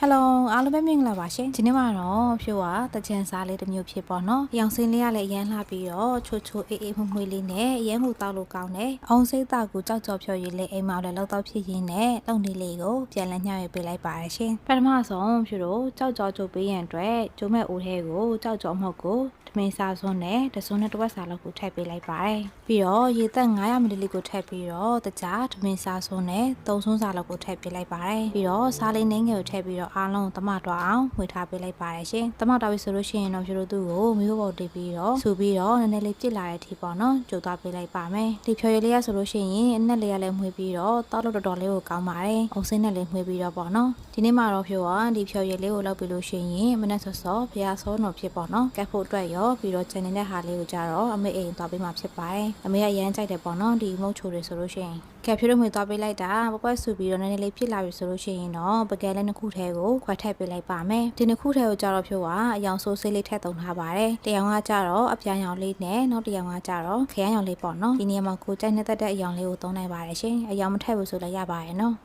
Hello အားလုံးပဲမင်္ဂလာပါရှင်ဒီနေ့မှာတော့ဖြိုးကတကြံစားလေးတစ်မျိုးဖြစ်ပေါ့နော်ရောင်စင်းလေးကလည်းအရန်လှပြီးတော့ချိုချိုအေးအေးမွှေးလေးနဲ့အရန်မှုတောက်လို့ကောင်းတယ်အောင်စိတ်သားကိုကြောက်ကြောက်ဖြော်ရည်လေးအိမ်မှာလည်းလောက်တော့ဖြစ်ရင်းနဲ့တုံနေလေးကိုပြန်လည်ညှောက်ရပေးလိုက်ပါတယ်ရှင်ပထမဆုံးဖြိုးတို့ကြောက်ကြောက်ချိုပေးရန်အတွက်ကျိုးမဲ့အိုးထဲကိုကြောက်ကြောက်မှုတ်ကိုမင်းစားစွန်းနဲ့တစွန်းနဲ့တစ်ဝက်စာလောက်ကိုထည့်ပေးလိုက်ပါတယ်ပြီးတော့ရေသက်900မီလီလီကိုထည့်ပြီးတော့တကြားထမင်းစားစွန်းနဲ့3စွန်းစာလောက်ကိုထည့်ပေးလိုက်ပါတယ်ပြီးတော့စားလေးနှင်းငယ်ကိုထည့်ပြီးတော့အားလုံးတမတော့အောင်ဝေထားပေးလိုက်ပါတယ်ရှင်တမတော့ပြီဆိုလို့ရှိရင်တော့ဖြိုးတို့သူ့ကိုမီးဘောတိပြီးတော့ဆူပြီးတော့နည်းနည်းလေးပြစ်လာတဲ့အထိပေါ့နော်ကြိုသွားပေးလိုက်ပါမယ်ဒီဖြော်ရည်လေးရဆိုလို့ရှိရင်အနက်လေးရလည်းမှွေးပြီးတော့တောက်လို့တော်တော်လေးကိုကောင်းပါတယ်အုံစင်းနဲ့လည်းမှွေးပြီးတော့ပေါ့နော်ဒီနေ့မှာတော့ဖြိုးကဒီဖြော်ရည်လေးကိုလောက်ပြီးလို့ရှိရင်မနေ့စောဖျားစောတော်ဖြစ်ပေါ့နော်ကတ်ဖို့အတွက်ရောပြီးတော့ကျန်နေတဲ့ဟာလေးကိုကြတော့အမေအိမ်သွားပေးမှဖြစ်ပါတယ်အမေကရမ်းကြိုက်တယ်ပေါ့နော်ဒီမုတ်ချိုတွေဆိုလို့ရှိရင်ကက်ဖြူတို့မှသွားပေးလိုက်တာပွက်ဆူပြီးတော့နည်းနည်းလေးဖြစ်လာပြီဆိုလို့ရှိရင်တော့ပကယ်လေးနှစ်ခုထဲကိုခွဲထည့်ပေးလိုက်ပါမယ်ဒီနှစ်ခုထဲကိုကြတော့ဖြိုးကအယောင်ဆိုးဆေးလေးထည့်သုံးထားပါတယ်တရောင်ကကြတော့အပြာရောင်လေးနဲ့နောက်တရောင်ကကြတော့ခရမ်းရောင်လေးပေါ့နော်ဒီနေရာမှာကိုကြိုက်နေတဲ့အယောင်လေးကိုသုံးနိုင်ပါတယ်ရှင်အယောင်မထည့်ဘူးဆိုလည်းရပါတယ်နော်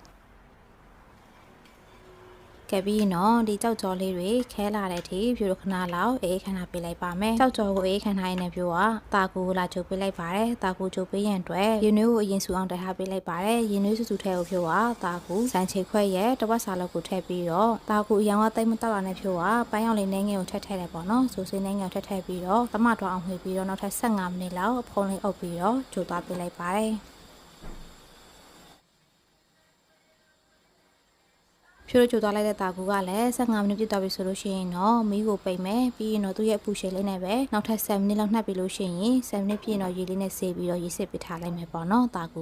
ကဲပြီးနော်ဒီကြောက်ကြော်လေးတွေခဲလာတဲ့အထိဖြိုးတို့ခဏလောက်အေးခဏပေးလိုက်ပါမယ်ကြောက်ကြော်ကိုအေးခဏရင်းနဲ့ဖြိုးကတာကူလာချုပ်ပေးလိုက်ပါတယ်တာကူချုပ်ပေးရန်အတွက်ရင်နွေးကိုအရင်စုအောင်တထားပေးလိုက်ပါတယ်ရင်နွေးစုစုထဲကိုဖြိုးကတာကူစံချေခွဲရဲ့တဝက်စာလောက်ကိုထည့်ပြီးတော့တာကူအရောင်ကတိတ်မတောက်ရနဲ့ဖြိုးကပန်းရောင်လေးနှင်းငယ်ကိုထည့်တယ်ပေါ့နော်ဆိုစင်းနှင်းငယ်ကိုထည့်ပြီးတော့တမတော်အောင်မှီပြီးတော့နောက်ထပ်15မိနစ်လောက်ဖုံးလေးအုပ်ပြီးတော့ကြိုသွားပေးလိုက်ပါတယ်ဖြိုးချိုသွားလိုက်တဲ့တာကူကလည်း15မိနစ်ပြည့်သွားပြီဆိုလို့ရှိရင်တော့မီးကိုပိတ်မယ်ပြီးရင်တော့သူ့ရဲ့အပူရှိန်လေးနဲ့ပဲနောက်ထပ်7မိနစ်လောက်နှက်ပြီးလို့ရှိရင်7မိနစ်ပြည့်တော့ရေလေးနဲ့ဆေးပြီးတော့ရေစစ်ပေးထားလိုက်မယ်ပေါ့နော်တာကူ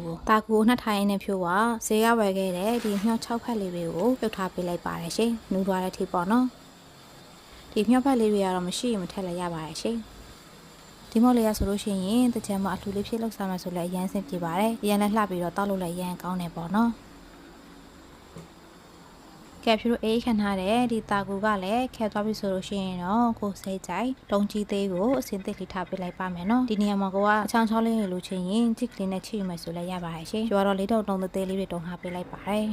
ကိုနှက်ထားရင်းနဲ့ဖြိုးကဈေးကဝယ်ခဲ့တဲ့ဒီမြောက်6ဖက်လေးတွေကိုပြုတ်ထားပေးလိုက်ပါတယ်ရှင်နူးသွားတဲ့အထိပေါ့နော်ဒီမြောက်ဖက်လေးတွေကတော့မရှိရင်မထက်လည်းရပါတယ်ရှင်ဒီမော်လေးရဆိုလို့ရှိရင်တကြံမှာအထူလေးဖြစ်လောက်စားမှဆိုလည်းအရန်ဆင်ပြေပါတယ်အရန်လည်းလှပြီးတော့တောက်လို့လည်းအရန်ကောင်းတယ်ပေါ့နော်ကဲဖြူတို့အေးခံထားတဲ့ဒီတာကူကလည်းခဲသွားပြီဆိုလို့ရှိရင်တော့ကိုစိတ်ကြိုက်တုံးကြီးသေးကိုအစင်းသစ်လေးထားပေးလိုက်ပါမယ်နော်ဒီနေရာမှာကိုကအချောင်းချောင်းလေးတွေလိုချင်ရင်ကြစ်ကလေးနဲ့ချိယူမယ်ဆိုလည်းရပါတယ်ရှင်ကျွာတော့လေးတုံတုံသေးလေးတွေတုံထားပေးလိုက်ပါတယ်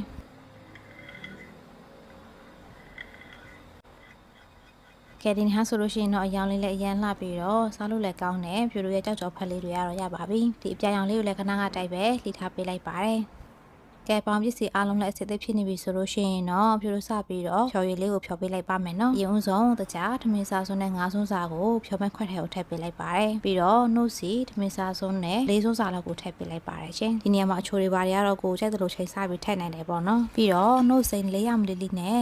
ကဲဒီနေ့ဟာဆိုလို့ရှိရင်တော့အယောင်လေးလည်းအရန်လှပြီးတော့စားလို့လည်းကောင်းတယ်ဖြူတို့ရဲ့ကြောက်ကြော်ဖက်လေးတွေကတော့ရပါပြီဒီအပြာရောင်လေးကိုလည်းခဏကတိုက်ပဲလှီထားပေးလိုက်ပါတယ်ကဲပေါင်းပစ္စည်းအားလုံးလည်းအစစ်အသက်ဖြစ်နေပြီဆိုလို့ရှိရင်တော့ဖြိုးလို့စပြီးတော့ဖြော်ရည်လေးကိုဖြော်ပေးလိုက်ပါမယ်နော်။ရင်ဦးဆုံးတကြားထမင်းစားစွန်းနဲ့ငါးစွန်းစာကိုဖြော်မဲ့ခွက်ထဲကိုထည့်ပေးလိုက်ပါတယ်။ပြီးတော့နှုတ်စီထမင်းစားစွန်းနဲ့လေးစွန်းစာလောက်ကိုထည့်ပေးလိုက်ပါတယ်ရှင်။ဒီနေရာမှာအချိုတွေပါတွေကတော့ကိုကြိုက်သလိုချိန်စားပြီးထည့်နိုင်တယ်ပေါ့နော်။ပြီးတော့နှုတ်စိန်400မီလီလီနဲ့